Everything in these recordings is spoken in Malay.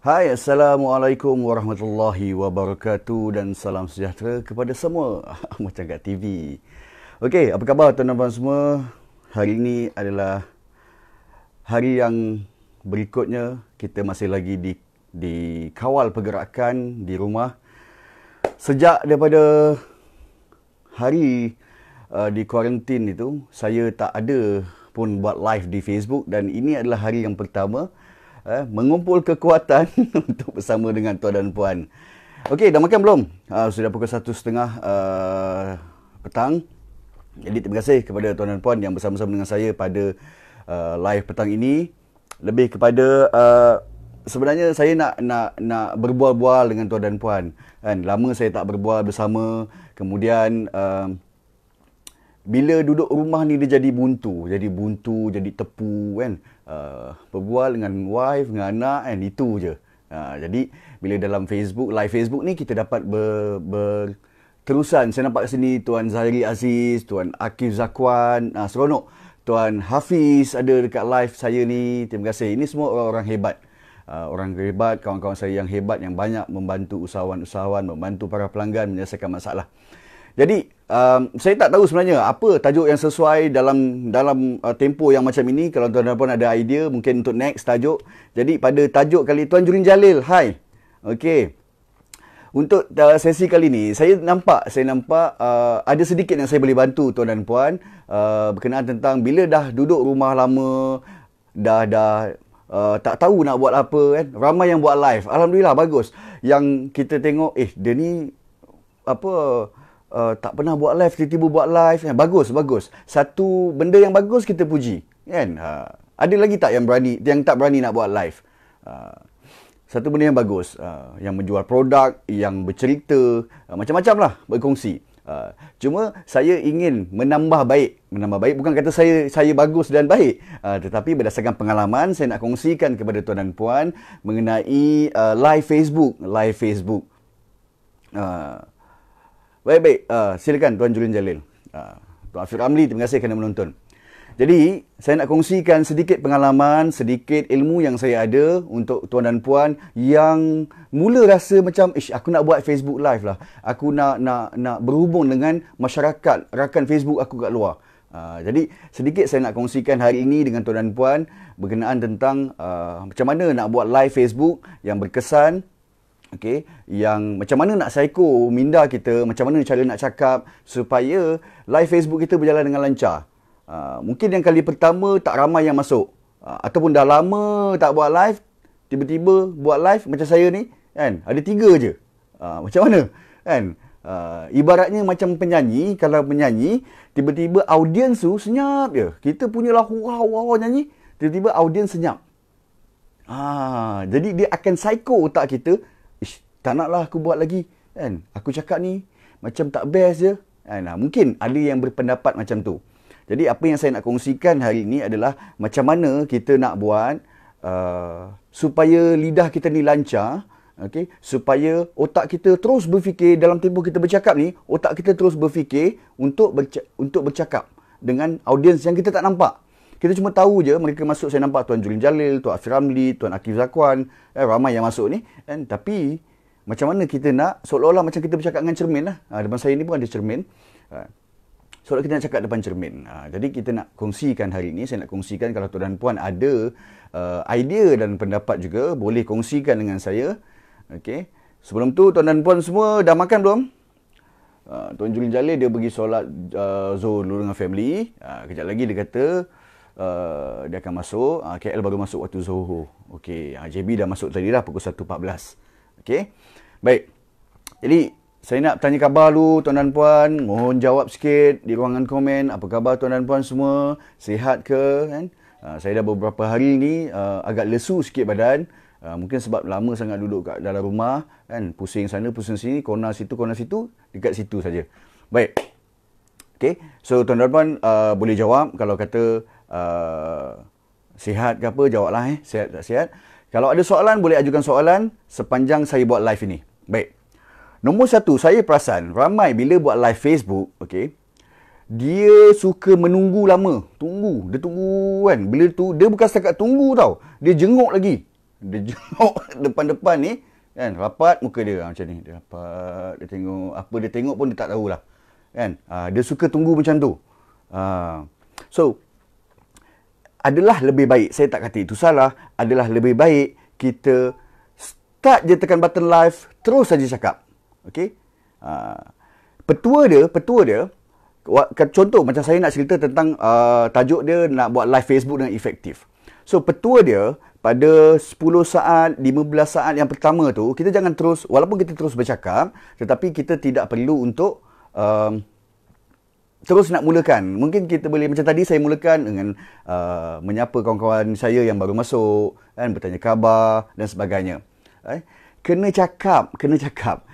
Hai, Assalamualaikum warahmatullahi wabarakatuh dan salam sejahtera kepada semua. Macam kat TV. Okey, apa khabar tuan-tuan semua? Hari ini adalah hari yang berikutnya kita masih lagi di kawal pergerakan di rumah. Sejak daripada hari di kuarantin itu, saya tak ada pun buat live di Facebook dan ini adalah hari yang pertama mengumpul kekuatan untuk bersama dengan tuan dan puan. Okey, dah makan belum? Sudah pukul 1.30 petang. Jadi terima kasih kepada tuan dan puan yang bersama-sama dengan saya pada live petang ini. Lebih kepada sebenarnya saya nak berbual-bual dengan tuan dan puan. Kan, lama saya tak berbual bersama. Kemudian bila duduk rumah ni dia jadi buntu, jadi tepu kan. Berbual dengan wife, dengan anak kan, itu je. Jadi bila dalam Facebook, live Facebook ni kita dapat berterusan. Saya nampak kat sini Tuan Zahiri Aziz, Tuan Akif Zakwan, seronok. Tuan Hafiz ada dekat live saya ni. Terima kasih. Ini semua orang-orang hebat. Orang hebat, kawan-kawan saya yang hebat, yang banyak membantu usahawan-usahawan, membantu para pelanggan menyelesaikan masalah. Jadi saya tak tahu sebenarnya apa tajuk yang sesuai dalam tempoh yang macam ini. Kalau tuan-tuan pun ada idea mungkin untuk next tajuk. Jadi pada tajuk kali Tuan Jurin Jalil, hai. Okey. Untuk sesi kali ni saya nampak ada sedikit yang saya boleh bantu tuan dan puan berkenaan tentang bila dah duduk rumah lama, dah tak tahu nak buat apa kan. Ramai yang buat live. Alhamdulillah bagus. Yang kita tengok dia ni tak pernah buat live, tiba-tiba buat live. Bagus. Satu benda yang bagus kita puji. Kan? Ada lagi tak yang tak berani nak buat live? Satu benda yang bagus. Yang menjual produk, yang bercerita, macam-macam lah berkongsi. Cuma saya ingin menambah baik. Bukan kata saya bagus dan baik. Tetapi berdasarkan pengalaman, saya nak kongsikan kepada tuan dan puan mengenai live Facebook. Baik. Silakan Tuan Jurin Jalil. Tuan Afiq Ramli, terima kasih kerana menonton. Jadi, saya nak kongsikan sedikit pengalaman, sedikit ilmu yang saya ada untuk tuan dan puan yang mula rasa macam, aku nak buat Facebook Live lah. Aku nak berhubung dengan masyarakat, rakan Facebook aku kat luar. Jadi, sedikit saya nak kongsikan hari ini dengan tuan dan puan berkenaan tentang macam mana nak buat live Facebook yang berkesan. Okey, yang macam mana nak psycho minda kita, macam mana cara nak cakap supaya live Facebook kita berjalan dengan lancar. Mungkin yang kali pertama tak ramai yang masuk. Ataupun dah lama tak buat live, tiba-tiba buat live macam saya ni, kan? Ada 3 je. Macam mana? Kan? Ibaratnya macam penyanyi, kalau penyanyi, tiba-tiba audiens tu senyap je. Kita punyalah wow nyanyi, tiba-tiba audiens senyap. Jadi dia akan psycho otak kita. Tak naklah aku buat lagi, kan? Aku cakap ni macam tak best je, kan? Mungkin ada yang berpendapat macam tu. Jadi apa yang saya nak kongsikan hari ini adalah macam mana kita nak buat supaya lidah kita ni lancar, okay? Supaya otak kita terus berfikir dalam tempoh kita bercakap ni, otak kita terus berfikir untuk bercakap dengan audiens yang kita tak nampak. Kita cuma tahu je mereka masuk, saya nampak Tuan Jurin Jalil, Tuan Afiq Ramli, Tuan Akif Zakwan, ramai yang masuk ni, kan? Tapi macam mana kita nak seolah-olah macam kita bercakap dengan cermin lah. Depan saya ni pun ada cermin. Seolah kita nak cakap depan cermin. Jadi kita nak kongsikan hari ini, saya nak kongsikan kalau tuan dan puan ada idea dan pendapat juga, boleh kongsikan dengan saya. Okey. Sebelum tu tuan dan puan semua dah makan belum? Tuan Jurin Jalil dia pergi solat Zuhur dulu dengan family. Kejap lagi dia kata dia akan masuk. KL baru masuk waktu Zuhur. Okey. JB dah masuk tadi dah pukul 1.14. Okey. Baik. Jadi, saya nak tanya khabar dulu tuan dan puan. Mohon jawab sikit di ruangan komen. Apa khabar tuan dan puan semua? Sihat ke? Kan? Saya dah beberapa hari ni agak lesu sikit badan. Mungkin sebab lama sangat duduk kat dalam rumah. Kan? Pusing sana, pusing sini. Corner situ. Dekat situ saja. Baik. Okey. So, tuan dan puan boleh jawab. Kalau kata sihat ke apa, jawablah. Sihat tak sihat. Kalau ada soalan, boleh ajukan soalan sepanjang saya buat live ini. Baik. Nombor 1, saya perasan ramai bila buat live Facebook, okey, dia suka menunggu lama. Dia tunggu kan. Bila tu, dia bukan setakat tunggu tau. Dia jenguk lagi. Dia jenguk depan-depan ni, kan, rapat muka dia macam ni. Dia rapat, dia tengok, apa dia tengok pun dia tak tahulah. Kan? Dia suka tunggu macam tu. So, adalah lebih baik, saya tak kata itu salah, adalah lebih baik kita start je tekan button live, terus saja cakap. Okey? Petua dia, contoh macam saya nak cerita tentang tajuk dia nak buat live Facebook dengan efektif. So, petua dia pada 10 saat, 15 saat yang pertama tu, kita jangan terus, walaupun kita terus bercakap, tetapi kita tidak perlu untuk terus nak mulakan. Mungkin kita boleh, macam tadi saya mulakan dengan menyapa kawan-kawan saya yang baru masuk, kan, bertanya khabar dan sebagainya. Kena cakap.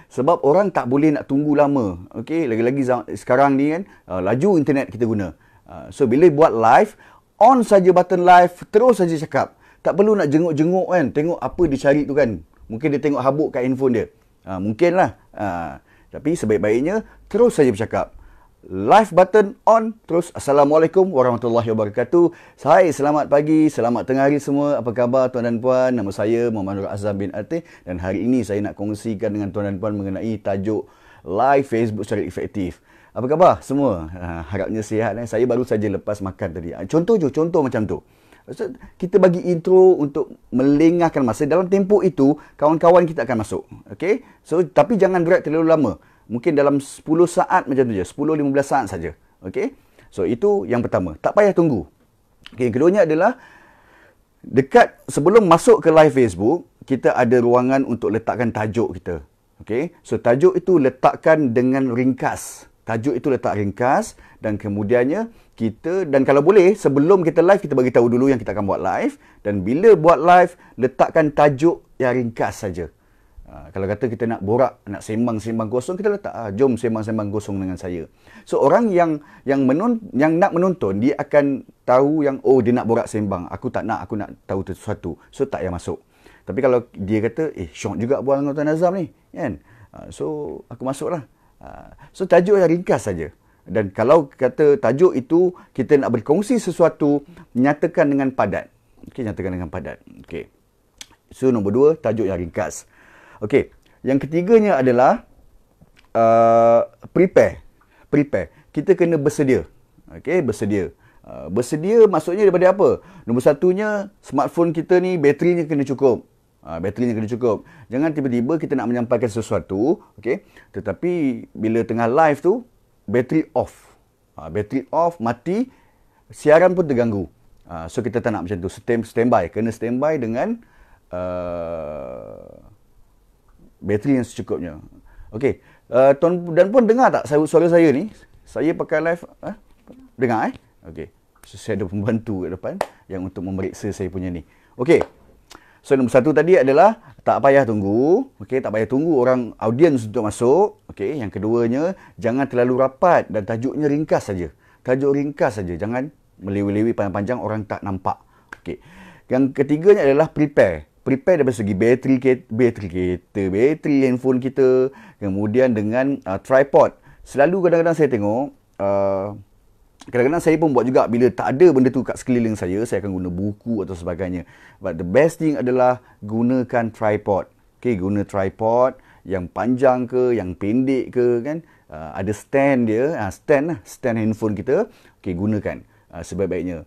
Sebab orang tak boleh nak tunggu lama. Okey, lagi-lagi sekarang ni kan, laju internet kita guna. So, bila buat live, on saja button live, terus saja cakap. Tak perlu nak jenguk-jenguk kan, tengok apa dia cari tu kan. Mungkin dia tengok habuk kat handphone dia. Mungkinlah. Tapi sebaik-baiknya, terus saja bercakap. Live button on, terus Assalamualaikum warahmatullahi wabarakatuh. Hai, selamat pagi, selamat tengah hari semua. Apa khabar tuan dan puan? Nama saya Muhammad Nur Azam bin Atih dan hari ini saya nak kongsikan dengan tuan dan puan mengenai tajuk live Facebook secara efektif. Apa khabar semua? Harapnya sihat. Saya baru saja lepas makan tadi. Contoh macam tu. Kita bagi intro untuk melengahkan masa. Dalam tempoh itu, kawan-kawan kita akan masuk. Okay? So, tapi jangan drag terlalu lama. Mungkin dalam 10 saat macam tu je. 10-15 saat saja. Okay? So, itu yang pertama. Tak payah tunggu. Okay, yang keduanya adalah dekat sebelum masuk ke live Facebook, kita ada ruangan untuk letakkan tajuk kita. Okay? So, tajuk itu letakkan dengan ringkas. Tajuk itu letak ringkas dan kemudiannya kita, dan kalau boleh, sebelum kita live, kita bagi tahu dulu yang kita akan buat live. Dan bila buat live, letakkan tajuk yang ringkas saja. Kalau kata kita nak borak, nak sembang-sembang kosong, kita letak, jom sembang-sembang kosong dengan saya. So, orang yang nak menonton, dia akan tahu yang, oh, dia nak borak sembang. Aku tak nak, aku nak tahu sesuatu. So, tak payah masuk. Tapi kalau dia kata, syok juga buat dengan Tuan Azam ni. Kan? So, aku masuklah. So, tajuk yang ringkas saja. Dan kalau kata tajuk itu, kita nak berkongsi sesuatu, nyatakan dengan padat. Okey, nyatakan dengan padat. Okey. So, nombor 2, tajuk yang ringkas. Okey, yang ketiganya adalah prepare. Kita kena bersedia. Okey, bersedia. Bersedia maksudnya daripada apa? Nombor satunya, smartphone kita ni baterinya kena cukup. Jangan tiba-tiba kita nak menyampaikan sesuatu, okey, tetapi bila tengah live tu bateri off. Bateri off, mati, siaran pun terganggu. So kita tak nak macam tu. Standby, kena standby dengan bateri yang secukupnya. Okey. Tuan dan puan dengar tak suara saya ni? Saya pakai live. Dengar Okey. So, saya ada pembantu kat depan yang untuk memeriksa saya punya ni. Okey. So, nombor satu tadi adalah tak payah tunggu. Okey, tak payah tunggu orang audiens untuk masuk. Okey. Yang keduanya, jangan terlalu rapat dan tajuknya ringkas saja. Tajuk ringkas saja. Jangan melewi-lewi panjang-panjang orang tak nampak. Okey. Yang ketiganya adalah prepare dari segi bateri kereta, bateri handphone kita, kemudian dengan tripod. Selalu kadang-kadang saya tengok, kadang-kadang saya pun buat juga bila tak ada benda tu kat sekeliling saya akan guna buku atau sebagainya. But the best thing adalah gunakan tripod. Okay, guna tripod yang panjang ke, yang pendek ke, kan. Ada stand dia, stand handphone kita. Okay, gunakan sebaik-baiknya.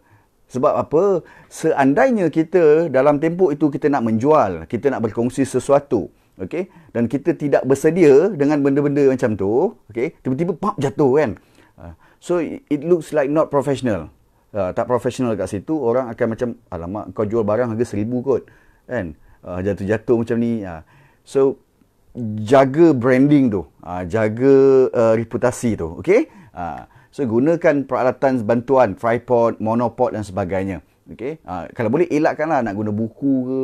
Sebab apa? Seandainya kita dalam tempoh itu kita nak menjual, kita nak berkongsi sesuatu, okey, dan kita tidak bersedia dengan benda-benda macam tu, okey, tiba-tiba pop jatuh kan. So it looks like not professional. Tak professional kat situ, orang akan macam, alamak, kau jual barang harga 1,000 kot, kan. Jatuh-jatuh macam ni. So jaga branding tu, jaga reputasi tu, okey. So, gunakan peralatan bantuan, tripod, monopod dan sebagainya. Okay? Kalau boleh, elakkanlah nak guna buku ke,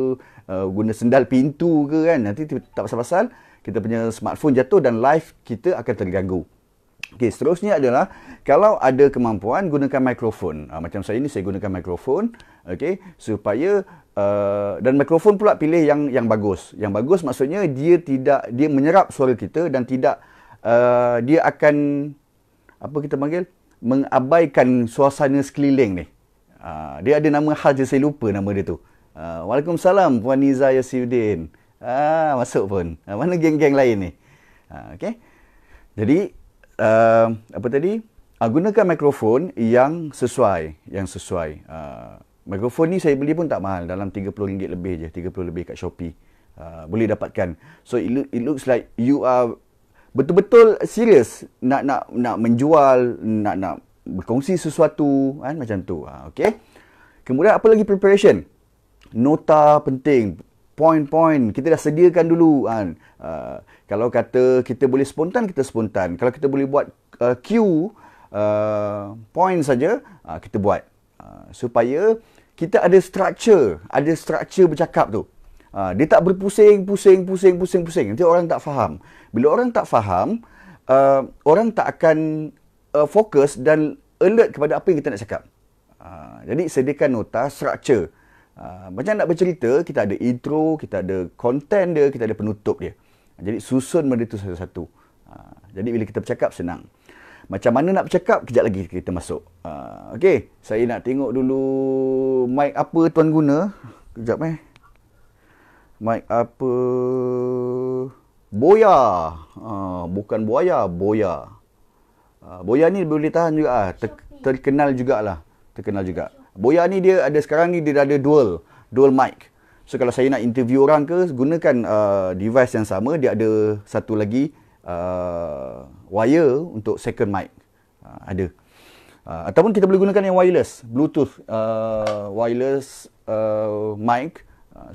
guna sendal pintu ke, kan. Nanti tak pasal-pasal, kita punya smartphone jatuh dan live kita akan terganggu. Okay, seterusnya adalah, kalau ada kemampuan, gunakan mikrofon. Macam saya ni, saya gunakan mikrofon. Okay? Supaya, dan mikrofon pula pilih yang bagus. Yang bagus maksudnya, dia menyerap suara kita dan tidak, dia akan, apa kita panggil, mengabaikan suasana sekeliling ni. Dia ada nama khas je, saya lupa nama dia tu. Waalaikumsalam Puan Niza Yasiuddin. Masuk pun. Mana geng-geng lain ni? Okey. Jadi apa tadi? Gunakan mikrofon yang sesuai, mikrofon ni saya beli pun tak mahal, dalam RM30 lebih je, 30 lebih kat Shopee. Boleh dapatkan. So it looks like you are betul-betul serius nak menjual, nak berkongsi sesuatu kan, macam tu. Okey. Kemudian apa lagi preparation? Nota penting, point-point kita dah sediakan dulu kan. Kalau kata kita boleh spontan, kita spontan. Kalau kita boleh buat cue point saja, kita buat supaya kita ada structure bercakap tu. Dia tak berpusing. Nanti orang tak faham. Bila orang tak faham, orang tak akan fokus dan alert kepada apa yang kita nak cakap. Jadi sediakan nota, structure. Macam nak bercerita, kita ada intro, kita ada content dia, kita ada penutup dia. Jadi susun benda tu satu-satu. Jadi bila kita bercakap, senang. Macam mana nak bercakap, kejap lagi kita masuk. Okey, saya nak tengok dulu mic apa tuan guna. Kejap mic apa? Boya. Bukan buaya, Boya. Boya ni boleh tahan juga. Terkenal jugalah. Boya ni dia ada sekarang ni, dia ada dual mic. So kalau saya nak interview orang ke, gunakan device yang sama, dia ada satu lagi wire untuk second mic. Ada. Ataupun kita boleh gunakan yang wireless, Bluetooth wireless mic.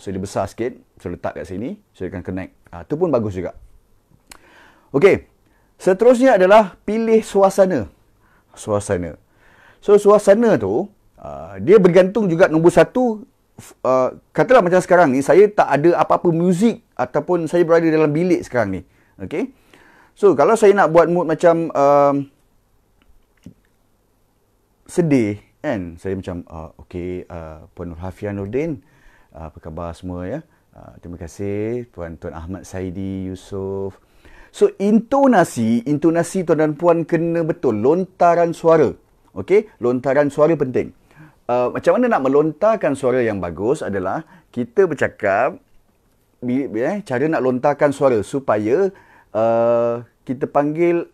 So dia besar sikit, so letak kat sini, so dia akan connect. Itu pun bagus juga. Okey. Seterusnya adalah pilih suasana. So suasana tu dia bergantung juga. Nombor satu, katalah macam sekarang ni saya tak ada apa-apa muzik ataupun saya berada dalam bilik sekarang ni. Okey. So kalau saya nak buat mood macam sedih kan, saya macam okey, Puan Nurhafia Nordin, apa khabar semua ya? Terima kasih Tuan Ahmad Saidi Yusof. So intonasi tuan dan puan kena betul, lontaran suara. Okey, lontaran suara penting. Macam mana nak melontarkan suara yang bagus adalah kita bercakap, cara nak lontarkan suara supaya kita panggil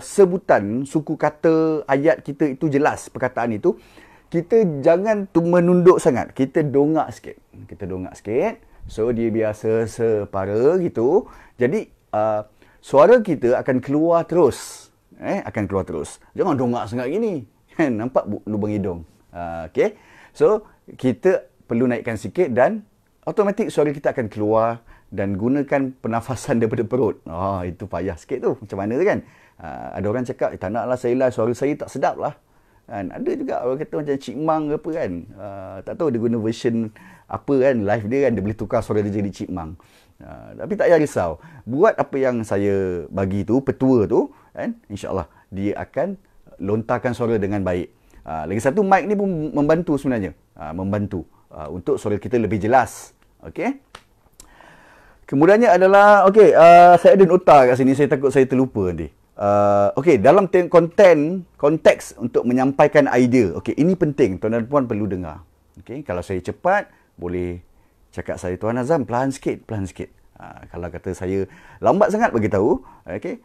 sebutan, suku kata, ayat kita itu jelas, perkataan itu. Kita jangan menunduk sangat, kita dongak sikit. So dia biasa separa gitu. Jadi suara kita akan keluar terus. Jangan dongak sangat gini. Nampak lubang hidung. Okey. So kita perlu naikkan sikit dan automatik suara kita akan keluar, dan gunakan pernafasan daripada perut. Itu payah sikit tu. Macam mana kan? Ada orang cakap, tak naklah saya live, suara saya tak sedap lah. Kan? Ada juga orang kata macam Cik Mang ke apa kan. Tak tahu dia guna version apa kan, live dia kan, dia boleh tukar suara dia jadi Cik Mang. Tapi tak payah risau. Buat apa yang saya bagi tu, petua tu, kan? InsyaAllah dia akan lontarkan suara dengan baik. Lagi satu, mic ni pun membantu sebenarnya. Membantu untuk suara kita lebih jelas. Okey. Kemudiannya adalah, okey, saya ada nota kat sini, saya takut saya terlupa nanti. Okey, dalam konteks untuk menyampaikan idea. Okey, ini penting, tuan dan puan perlu dengar. Okey, kalau saya cepat, boleh cakap saya, Tuan Azam, pelan sikit. Kalau kata saya lambat sangat, bagi tahu. Okey.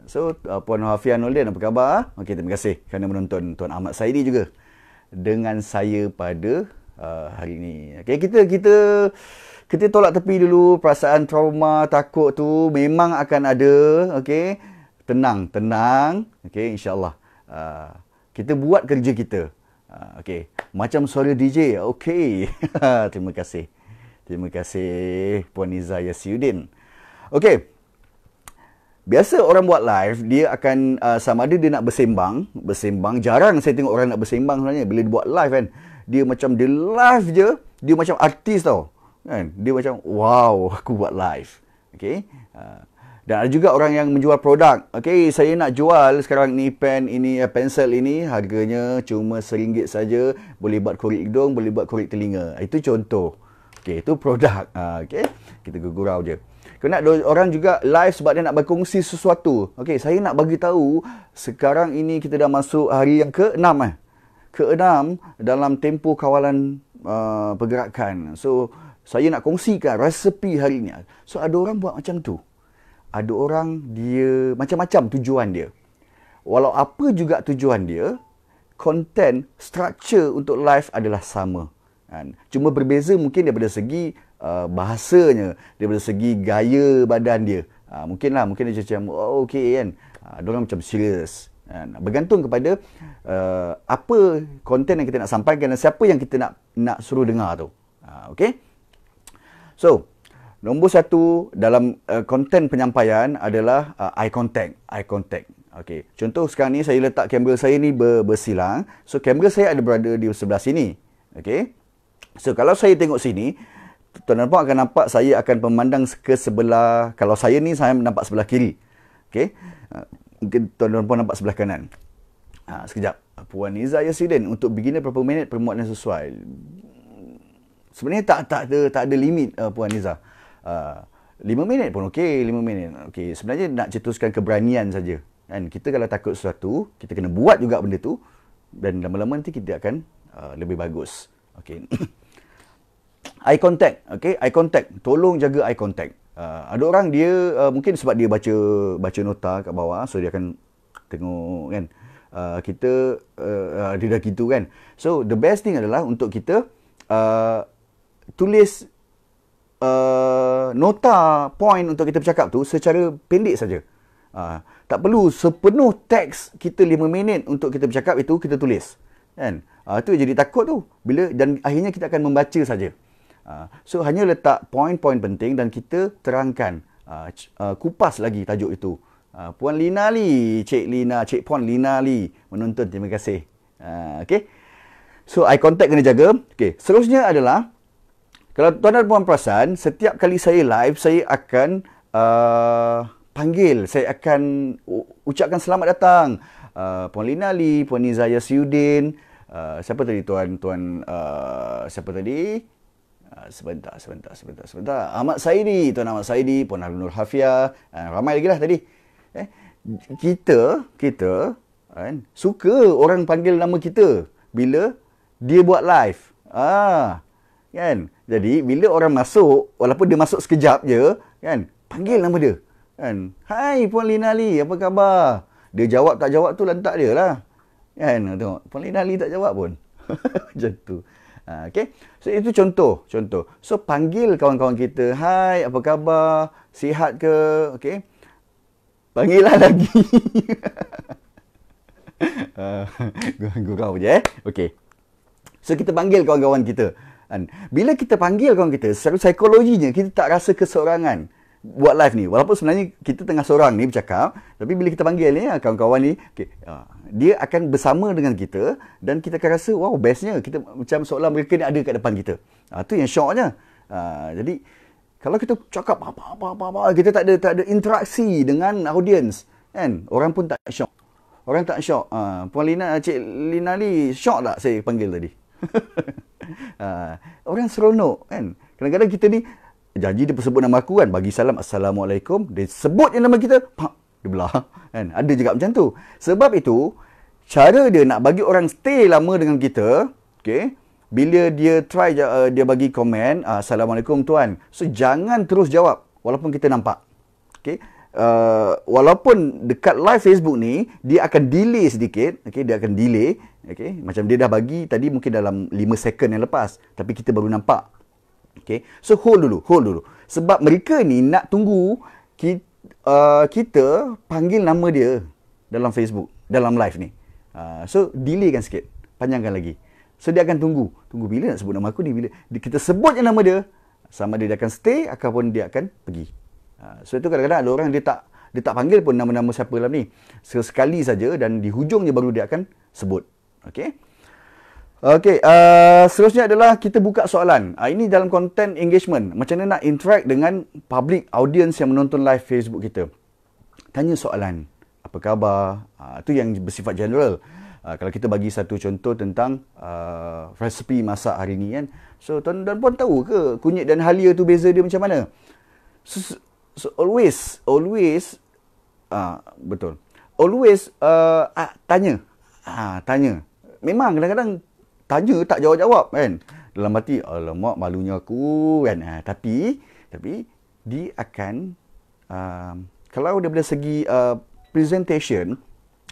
So Puan Nurhafia Nordin, apa khabar? Okey, terima kasih kerana menonton Tuan Ahmad Saidi juga dengan saya pada hari ini. Okey, kita tolak tepi dulu perasaan trauma, takut tu memang akan ada. Okey. Tenang. Okey, insya-Allah. Kita buat kerja kita. Okey. Macam suara DJ. Okey. Terima kasih Puan Niza Yasiuddin. Okey. Biasa orang buat live, dia akan sama ada dia nak bersembang. Jarang saya tengok orang nak bersembang sebenarnya. Bila dia buat live kan, dia macam dia live je, dia macam artis tau. Kan? Dia macam, wow, aku buat live. Okey. Dan ada juga orang yang menjual produk. Okey, saya nak jual sekarang ni pen ini, pensel ini, harganya cuma RM1 saja. Boleh buat korek hidung, boleh buat korek telinga. Itu contoh. Okey, itu produk. Okey, kita gurau je. Kena orang juga live sebab dia nak berkongsi sesuatu. Okey, saya nak bagi tahu sekarang ini kita dah masuk hari yang ke-6 ke-6 dalam tempoh kawalan pergerakan. So, saya nak kongsikan resepi hari ni. So, ada orang buat macam tu. Ada orang dia macam-macam tujuan dia. Walau apa juga tujuan dia, content, structure untuk live adalah sama. Kan? Cuma berbeza mungkin daripada segi bahasanya, daripada segi gaya badan dia. Mungkin dia macam, oh okey kan. Ada orang macam serius. Bergantung kepada apa konten yang kita nak sampaikan dan siapa yang kita nak suruh dengar tu. Okey. So, nombor satu dalam konten penyampaian adalah eye contact. Eye contact. Okey. Contoh sekarang ni saya letak kamera saya ni bersilang. So, kamera saya ada berada di sebelah sini. Okey. So, kalau saya tengok sini, tuan-tuan puan akan nampak saya akan memandang ke sebelah, kalau saya ni saya nampak sebelah kiri. Okey. Mungkin tuan-tuan puan nampak sebelah kanan. Sekejap. Puan Niza Yasudin, untuk beginner berapa minit permuatan sesuai? Sebenarnya tak ada limit Puan Niza. 5 minit pun okey, 5 minit. Okey, sebenarnya nak cetuskan keberanian saja. Kan kita kalau takut sesuatu, kita kena buat juga benda tu dan lama-lama nanti kita akan lebih bagus. Okey. Eye contact, okey, eye contact. Tolong jaga eye contact. Ada orang dia mungkin sebab dia baca nota kat bawah, so dia akan tengok kan. Kita dia dah gitu kan. So the best thing adalah untuk kita tulis nota point untuk kita bercakap tu secara pendek saja. Tak perlu sepenuh teks kita 5 minit untuk kita bercakap itu kita tulis. Kan? Tu jadi takut tu. Dan akhirnya kita akan membaca saja. So hanya letak poin-poin penting dan kita terangkan. Kupas lagi tajuk itu. Puan Lina Lee, Cik Puan Lina Lee menonton. Terima kasih. Okay. So eye contact kena jaga. Okay. Seterusnya adalah, kalau tuan dan puan perasan, setiap kali saya live, saya akan panggil, saya akan ucapkan selamat datang. Puan Lina Lee, Puan Niza Yasudin, siapa tadi siapa tadi? Sebentar. Ahmad Saidi, Tuan Ahmad Saidi, Puan Harun Nur Hafia, ramai lagi lah tadi. Kita kan, suka orang panggil nama kita bila dia buat live. Kan? Jadi bila orang masuk, walaupun dia masuk sekejap je, kan, panggil nama dia. Kan? Hai Puan Lina Lee, apa khabar? Dia jawab tak jawab tu lantak dia lah. Kan? Tengok, Puan Lina Lee tak jawab pun. Macam tu. Okay? So itu contoh. So panggil kawan-kawan kita, hai apa khabar? Sihat ke? Okay? Panggillah lagi. Gurau je. Okay. So kita panggil kawan-kawan kita. Bila kita panggil kawan kita, secara psikologinya kita tak rasa keseorangan buat live ni. Walaupun sebenarnya kita tengah seorang ni bercakap, tapi bila kita panggil ni kawan-kawan ni, okay, dia akan bersama dengan kita dan kita akan rasa wow, bestnya. Kita macam seolah mereka ni ada kat depan kita. Tu yang syoknya. Jadi kalau kita cakap apa-apa, kita tak ada interaksi dengan audience, kan? Orang pun tak syok. Puan Lina, Cik Lina Lee, syok tak saya panggil tadi? Orang seronok, kan? Kadang-kadang kita ni janji dia sebut nama aku kan, bagi salam assalamualaikum, dia sebut yang nama kita, dia belah, kan? Ada juga macam tu. Sebab itu cara dia nak bagi orang stay lama dengan kita, okey, bila dia try dia bagi komen assalamualaikum tuan, so jangan terus jawab walaupun kita nampak, okey. Walaupun dekat live Facebook ni dia akan delay sedikit, okey, dia akan delay, okey, macam dia dah bagi tadi mungkin dalam 5 second yang lepas tapi kita baru nampak. Okey, so hold dulu sebab mereka ni nak tunggu kita panggil nama dia dalam Facebook, dalam live ni. So delaykan sikit, panjangkan lagi. So dia akan tunggu bila nak sebut nama aku ni, bila kita sebut yang nama dia, sama dia akan stay ataupun dia akan pergi. So itu kadang-kadang ada orang dia tak panggil pun nama-nama siapa dalam ni. Sekali saja dan di hujungnya baru dia akan sebut. Okey. Seterusnya adalah kita buka soalan. Ini dalam content engagement. Macam mana nak interact dengan public audience yang menonton live Facebook kita. Tanya soalan. Apa khabar? Itu yang bersifat general. Kalau kita bagi satu contoh tentang resepi masak hari ni kan. So tuan dan puan tahu ke kunyit dan halia tu beza dia macam mana? So always betul. Always tanya. Memang kadang-kadang tanya tak jawab-jawab kan. dalam hati, alamak malunya aku kan. Tapi dia akan kalau daripada segi presentation,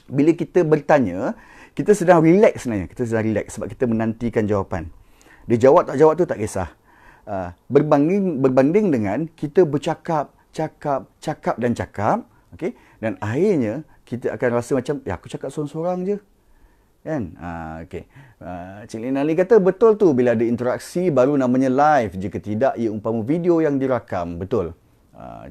bila kita bertanya, kita sedang relax sebenarnya. Kita sedang relax sebab kita menantikan jawapan. Dia jawab tak jawab tu tak kisah. Berbanding dengan kita bercakap, cakap dan cakap, okey, dan akhirnya kita akan rasa macam aku cakap seorang-seorang je. Kan? Okey. Cik Lina Ali kata betul tu, bila ada interaksi baru namanya live. Jika tidak, ia umpama video yang dirakam. Betul.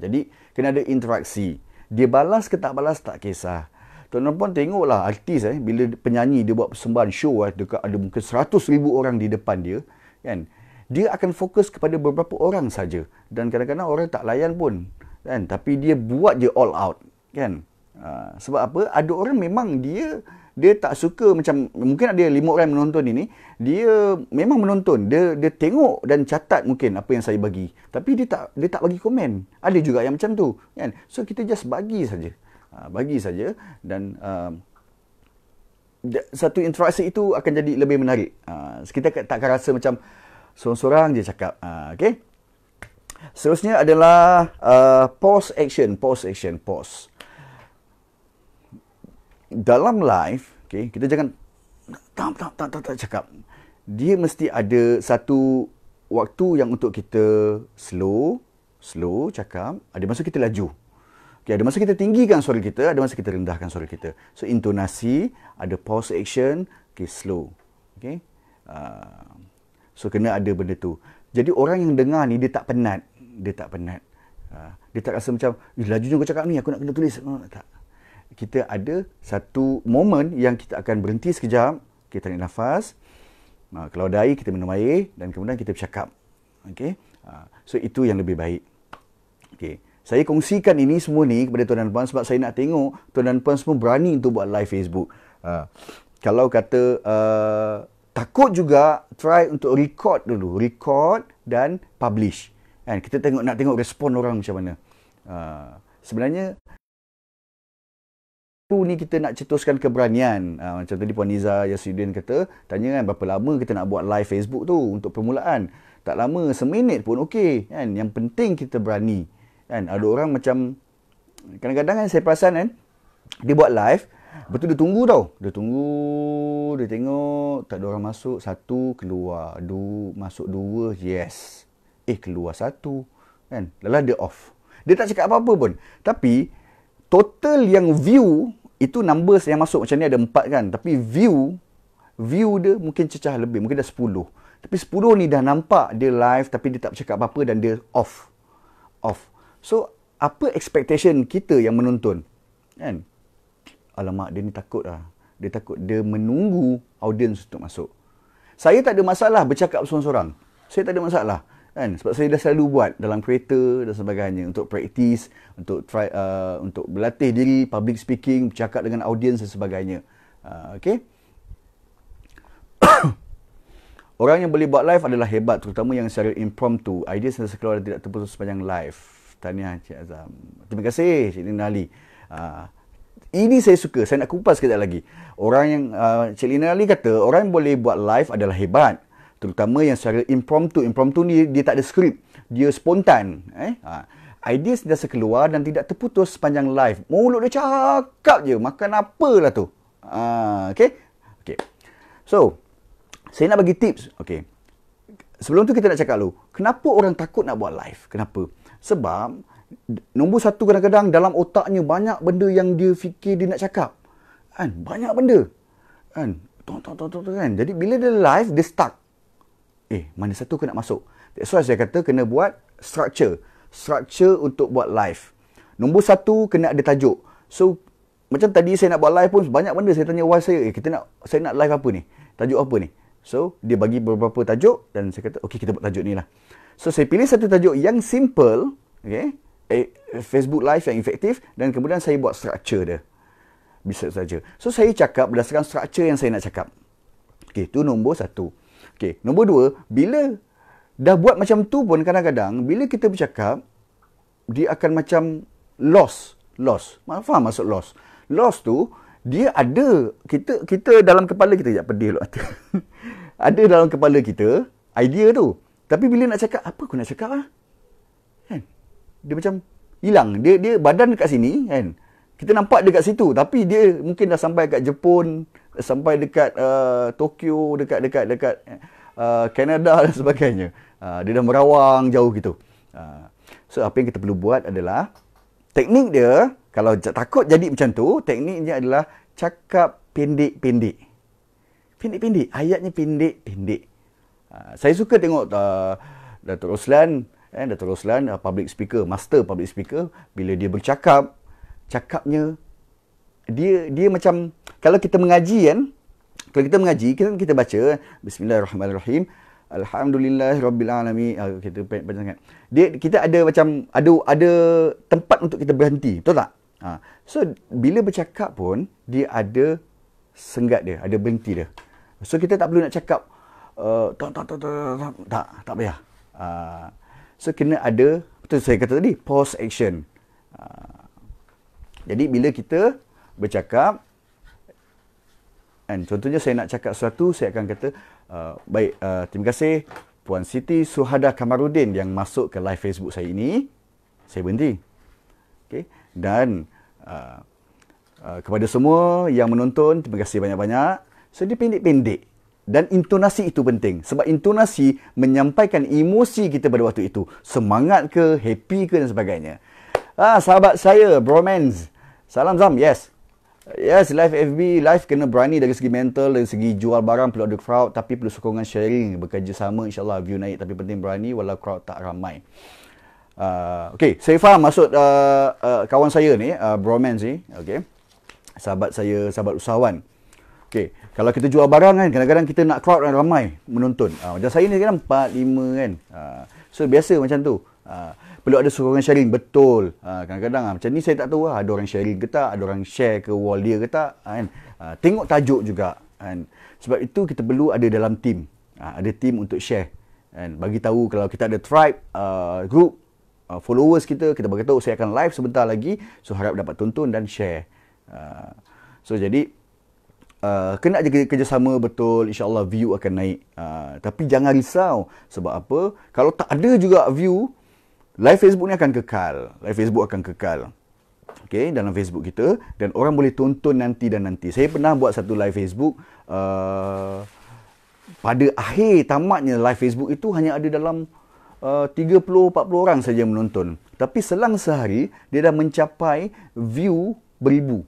Jadi kena ada interaksi. Dia balas ke tak balas tak kisah. Tuan-tuan pun tengoklah artis bila penyanyi dia buat persembahan show dekat ada mungkin 100,000 orang di depan dia, kan? Dia akan fokus kepada beberapa orang saja, dan kadang-kadang orang tak layan pun, kan? Tapi dia buat je all out, kan? Sebab apa? Ada orang memang dia tak suka, macam mungkin ada 5 orang menonton ini, dia memang menonton, dia tengok dan catat mungkin apa yang saya bagi, tapi dia tak bagi komen. Ada juga yang macam tu, kan? So kita just bagi saja. Dan satu interaksi itu akan jadi lebih menarik. Kita tak akan rasa macam seorang-seorang je cakap. Okay? Seterusnya adalah pause action. Dalam live, okay, kita jangan tak cakap. Dia mesti ada satu waktu yang untuk kita slow cakap. Ada masa kita laju. Okay, ada masa kita tinggikan suara kita, ada masa kita rendahkan suara kita. So intonasi, ada pause action, okay, slow. Okay? So kena ada benda tu. Jadi orang yang dengar ni dia tak penat. Dia tak rasa macam, laju je kau cakap ni, aku nak kena tulis. Tak. Kita ada satu momen yang kita akan berhenti sekejap, kita tarik nafas. Kalau ada air, kita minum air dan kemudian kita bercakap. Okay? So itu yang lebih baik. Okay. Saya kongsikan ini semua ni kepada tuan dan puan sebab saya nak tengok tuan dan puan semua berani untuk buat live Facebook. Kalau kata takut juga, try untuk record dulu. Record dan publish. Kita nak tengok respon orang macam mana. Sebenarnya ni kita nak cetuskan keberanian. Macam tadi Puan Niza Yasudin kata, tanya kan berapa lama kita nak buat live Facebook tu untuk permulaan. Tak lama, seminit pun okey. Kan? Yang penting kita berani. Kan? Ada orang macam, kadang-kadang kan saya perasan kan, dia buat live, betul dia tunggu tau. Dia tunggu, dia tengok, tak ada orang masuk, 1 keluar, 2 masuk, 2, yes. Keluar 1. Kan? Lalu dia off. Dia tak cakap apa-apa pun. Tapi, total yang view, itu numbers yang masuk. Macam ni ada 4 kan. Tapi view dia mungkin cecah lebih. Mungkin dah 10. Tapi 10 ni dah nampak dia live tapi dia tak cakap apa-apa dan dia off. So, apa expectation kita yang menonton? Kan? Alamak, dia ni takut lah. Dia takut. Dia menunggu audience untuk masuk. Saya tak ada masalah bercakap seorang-seorang. Saya tak ada masalah. Kan? Sebab saya dah selalu buat dalam kereta dan sebagainya. Untuk praktis, untuk try, untuk berlatih diri, public speaking, bercakap dengan audience dan sebagainya. Okay? Orang yang boleh buat live adalah hebat, terutama yang secara impromptu. Idea sentiasa keluar dan tidak terputus sepanjang live. Tahniah Cik Azam. Terima kasih Cik Lina Ali. Ini saya suka. Saya nak kupas sekejap lagi. Orang yang Cik Lina Ali kata, orang yang boleh buat live adalah hebat. Terutama yang secara impromptu. Impromptu ni dia tak ada skrip. Dia spontan. Idea sentiasa keluar dan tidak terputus sepanjang live. Mulut dia cakap je. Makan apalah tu. Okay? So, saya nak bagi tips. Okay. Sebelum tu kita nak cakap dulu. Kenapa orang takut nak buat live? Kenapa? Sebab nombor 1 kadang-kadang dalam otaknya banyak benda yang dia fikir dia nak cakap. Kan? Banyak benda. Kan? Kan? Jadi bila dia live, dia stuck. Mana satu kena masuk? That's why saya kata kena buat structure. Structure untuk buat live. Nombor 1 kena ada tajuk. So, macam tadi saya nak buat live pun banyak benda saya tanya wife saya. Saya nak live apa ni? Tajuk apa ni? So, dia bagi beberapa tajuk dan saya kata, okey kita buat tajuk ni lah. So, saya pilih satu tajuk yang simple, okay? Facebook Live yang efektif dan kemudian saya buat structure dia. Bisa saja. So, saya cakap berdasarkan structure yang saya nak cakap. Okey, itu nombor 1. Okey, nombor 2, bila dah buat macam tu pun kadang-kadang, bila kita bercakap, dia akan macam lost. Faham maksud lost? Lost tu, dia ada, kita dalam kepala kita, sekejap pedih dulu. Ada dalam kepala kita, idea tu. Tapi bila nak cakap, apa aku nak cakap lah? Kan? Dia macam hilang. Dia badan dekat sini kan. Kita nampak dekat situ, tapi dia mungkin dah sampai dekat Jepun, sampai dekat Tokyo, dekat Canada dan sebagainya. Dia dah merawang jauh gitu. So apa yang kita perlu buat adalah teknik dia, kalau takut jadi macam tu, tekniknya adalah cakap pendek-pendek. Pendek-pendek, ayatnya pendek-pendek. Saya suka tengok Datuk Roslan, Datuk Roslan public speaker, master public speaker, bila dia bercakap, cakapnya dia macam kalau kita mengaji kan, kalau kita mengaji, kita baca Bismillahirrahmanirrahim, Alhamdulillahirabbil alamin, kita baca sangat. Kita ada macam ada tempat untuk kita berhenti, betul tak? So bila bercakap pun dia ada senggat dia, ada berhenti dia. So kita tak perlu nak cakap tak payah. So kena ada, betul saya kata tadi, pause action. Jadi bila kita bercakap, contohnya saya nak cakap sesuatu, saya akan kata baik, terima kasih Puan Siti Suhada Kamarudin yang masuk ke live Facebook saya ini. Saya berhenti. Okay. Dan kepada semua yang menonton, terima kasih banyak-banyak. So dia pendek-pendek. Dan intonasi itu penting. Sebab intonasi menyampaikan emosi kita pada waktu itu. Semangat ke, happy ke dan sebagainya. Sahabat saya, Bromance. Salam Zam, yes. Yes, live FB, live kena berani dari segi mental, dari segi jual barang perlu ada crowd, tapi perlu sokongan sharing. Bekerjasama, insyaAllah view naik, tapi penting berani walau crowd tak ramai. Okay, saya faham maksud kawan saya ni, Bromance ni. Okay. Sahabat saya, sahabat usahawan. Okay, kalau kita jual barang kan, kadang-kadang kita nak crowd ramai menonton. Macam saya ni kadang 4, 5 kan. So biasa macam tu. Perlu ada sokongan sharing, betul. Kadang-kadang macam ni saya tak tahu ada orang sharing ke tak, ada orang share ke wall dia ke tak. Kan? Tengok tajuk juga. Kan? Sebab itu kita perlu ada dalam team. Ada team untuk share. Kan? Bagi tahu kalau kita ada tribe, group, followers kita bagi tahu saya akan live sebentar lagi. So harap dapat tonton dan share. So jadi, kena ada kerjasama betul, insyaAllah view akan naik. Tapi jangan risau. Sebab apa? Kalau tak ada juga view, live Facebook ni akan kekal. Live Facebook akan kekal. Okay, dalam Facebook kita. Dan orang boleh tonton nanti dan nanti. Saya pernah buat satu live Facebook. Pada akhir tamatnya live Facebook itu hanya ada dalam 30-40 orang saja menonton. Tapi selang sehari, dia dah mencapai view beribu.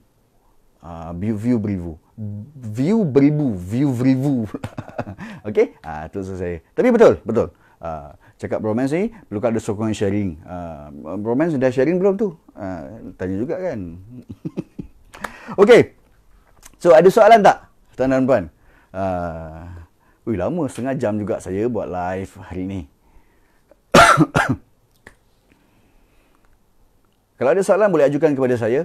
View beribu. View beribu. Okey? Itu saya. Tapi betul. Cakap Bromance ni, perlu ada sokongan sharing. Bromance dah sharing belum tu? Tanya juga kan. Okey. So, ada soalan tak? Tuan-tuan dan puan? Lama, setengah jam juga saya buat live hari ni. Kalau ada soalan, boleh ajukan kepada saya.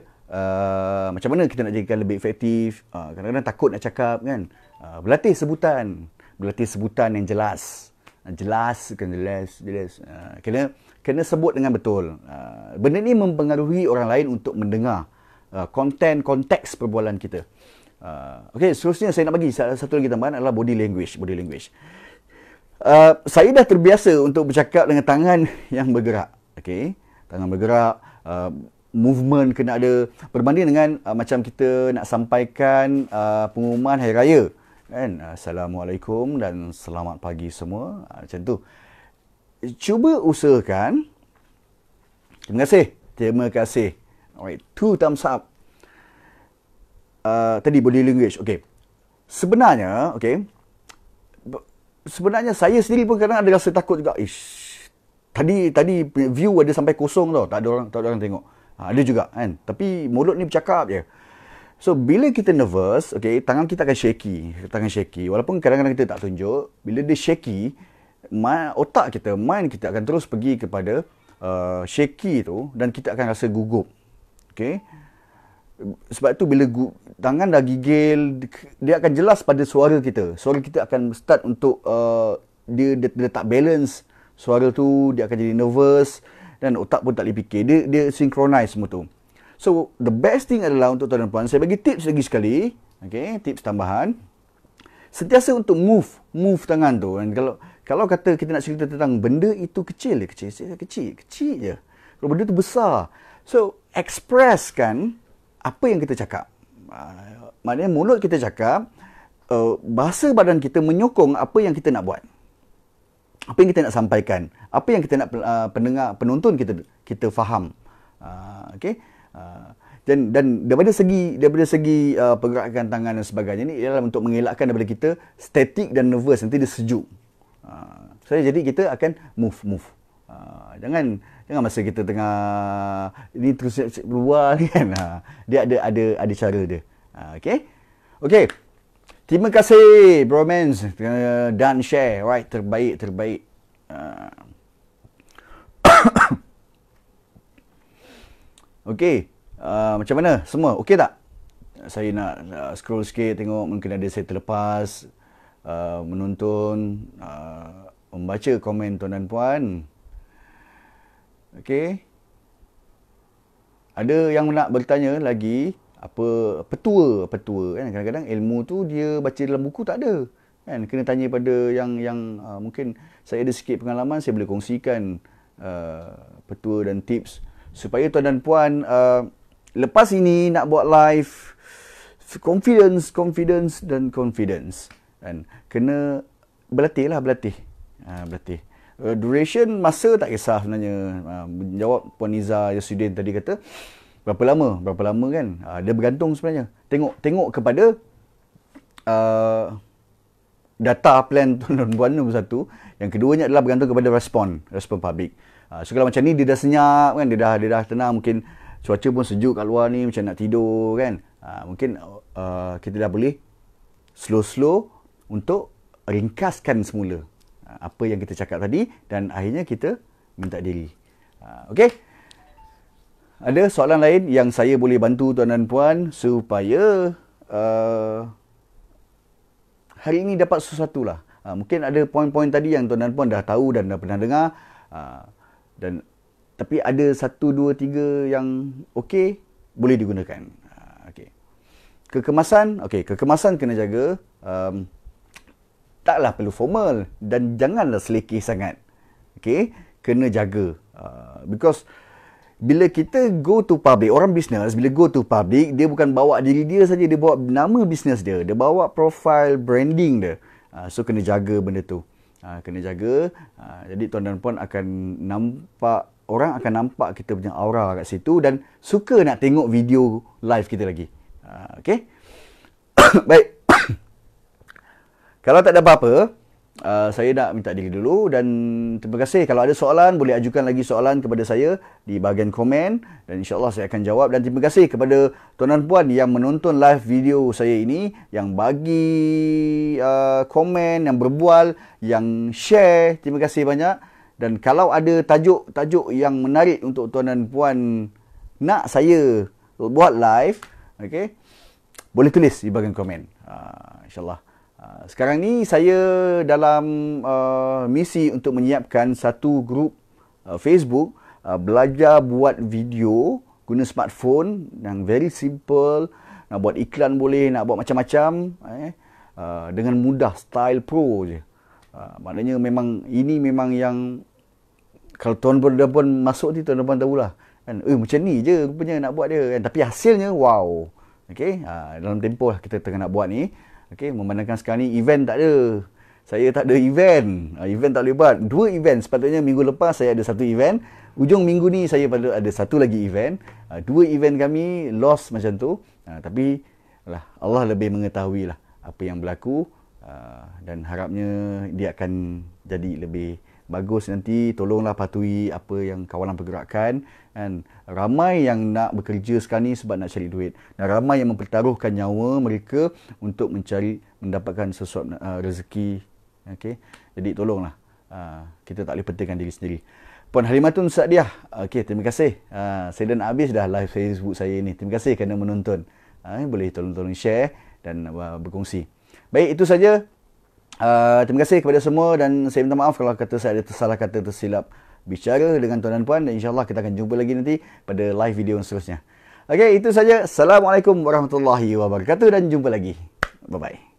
Macam mana kita nak jadikan lebih efektif? Kadang-kadang takut nak cakap kan. Berlatih sebutan yang jelas. Jelas. Kena sebut dengan betul. Benda ni mempengaruhi orang lain untuk mendengar konteks perbualan kita. Okey, seterusnya saya nak bagi satu lagi tambahan adalah body language. Saya dah terbiasa untuk bercakap dengan tangan yang bergerak. Okey, tangan bergerak. Movement kena ada berbanding dengan macam kita nak sampaikan pengumuman hari raya kan, Assalamualaikum dan selamat pagi semua, macam tu. Cuba usahakan. Terima kasih. Alright, 2 thumbs up. Tadi body language. Okey, sebenarnya saya sendiri pun kadang ada rasa takut juga. Tadi view ada sampai kosong tau, tak ada orang tengok. Ada juga kan. Tapi mulut ni bercakap je. So bila kita nervous, tangan kita akan shaky. Walaupun kadang-kadang kita tak tunjuk, bila dia shaky, otak kita, mind kita akan terus pergi kepada shaky tu dan kita akan rasa gugup. Okey. Sebab tu bila tangan dah gigil, dia akan jelas pada suara kita. Suara kita akan start untuk dia tak balance. Suara tu dia akan jadi nervous dan otak pun tak boleh fikir. Dia synchronize semua tu. So, the best thing adalah untuk tuan dan puan, saya bagi tips lagi sekali. Okay, tips tambahan. Sentiasa untuk move tangan tu. Dan kalau kata kita nak cerita tentang benda itu kecil je. Kalau benda itu besar. So, expresskan apa yang kita cakap. Maknanya mulut kita cakap, bahasa badan kita menyokong apa yang kita nak buat. Apa yang kita nak sampaikan. Apa yang kita nak penonton kita faham. Okey. Dan daripada segi pergerakan tangan dan sebagainya ni ialah untuk mengelakkan daripada kita statik dan nervous, nanti dia sejuk. Jadi kita akan move. Jangan masa kita tengah ini terus keluar kan. Dia ada cara dia. Okey. Terima kasih Bromance dan share. Right, terbaik. Okey. Macam mana semua? Okey tak? Saya nak scroll sikit tengok mungkin ada saya terlepas menonton, membaca komen tuan dan puan. Okey. Ada yang nak bertanya lagi, apa petua kan, kadang-kadang ilmu tu dia baca dalam buku tak ada kan, kena tanya pada yang mungkin saya ada sikit pengalaman, saya boleh kongsikan petua dan tips supaya tuan dan puan lepas ini nak buat live confidence kan, kena berlatih. Duration masa tak kisah sebenarnya. Menjawab Puan Niza Yasudin tadi kata berapa lama kan, dia bergantung sebenarnya. Tengok kepada data plan tuan dan puan nombor satu. Yang keduanya adalah bergantung kepada respon public. So kalau macam ni dia dah senyap kan, dia dah tenang, mungkin cuaca pun sejuk kat luar ni macam nak tidur kan, mungkin kita dah boleh slow untuk ringkaskan semula apa yang kita cakap tadi dan akhirnya kita minta diri. Okey. Ada soalan lain yang saya boleh bantu tuan dan puan supaya hari ini dapat sesuatu lah. Mungkin ada poin-poin tadi yang tuan dan puan dah tahu dan dah pernah dengar. Tapi ada 1, 2, 3 yang okey, boleh digunakan. Okey. Kekemasan kena jaga. Taklah perlu formal dan janganlah selekeh sangat. Okey, kena jaga. Because bila kita go to public, orang bisnes bila go to public, dia bukan bawa diri dia saja, dia bawa nama bisnes dia, dia bawa profile branding dia. So kena jaga benda tu. Kena jaga. Jadi tuan dan puan akan nampak, orang akan nampak kita punya aura kat situ dan suka nak tengok video live kita lagi. Okey. Baik. Kalau tak ada apa-apa, saya nak minta diri dulu dan terima kasih. Kalau ada soalan, boleh ajukan lagi soalan kepada saya di bahagian komen dan insyaAllah saya akan jawab. Dan terima kasih kepada tuan dan puan yang menonton live video saya ini, yang bagi komen, yang berbual, yang share. Terima kasih banyak. Dan kalau ada tajuk-tajuk yang menarik untuk tuan dan puan nak saya buat live, okay, boleh tulis di bahagian komen. InsyaAllah. Sekarang ni saya dalam misi untuk menyiapkan satu grup Facebook belajar buat video guna smartphone yang very simple. Nak buat iklan boleh, nak buat macam-macam dengan mudah, style pro je. Maknanya ini memang yang kalau tuan pun masuk ni, tuan pun tahulah kan, macam ni je rupanya nak buat dia kan. Tapi hasilnya wow. Okey, dalam tempoh lah kita tengah nak buat ni. Okey, memandangkan sekarang ni event tak ada. Saya tak ada event. Event tak boleh buat. 2 event. Sepatutnya minggu lepas saya ada 1 event. Ujung minggu ni saya patut ada 1 lagi event. 2 event kami lost macam tu. Tapi Allah lebih mengetahui lah apa yang berlaku. Dan harapnya dia akan jadi lebih bagus nanti. Tolonglah patuhi apa yang kawalan pergerakan. Dan ramai yang nak bekerja sekarang ni sebab nak cari duit. Dan ramai yang mempertaruhkan nyawa mereka untuk mendapatkan sesuatu rezeki. Okay? Jadi tolonglah. Kita tak boleh pentingkan diri sendiri. Puan Halimatun Sa'diah. Okay, terima kasih. Saya dah nak habis dah live Facebook saya ini. Terima kasih kerana menonton. Boleh tolong-tolong share dan berkongsi. Baik, itu saja. Terima kasih kepada semua dan saya minta maaf kalau kata saya ada tersalah kata, tersilap bicara dengan tuan dan puan, dan insyaAllah kita akan jumpa lagi nanti pada live video yang seterusnya. Okey, itu saja. Assalamualaikum warahmatullahi wabarakatuh dan jumpa lagi. Bye-bye.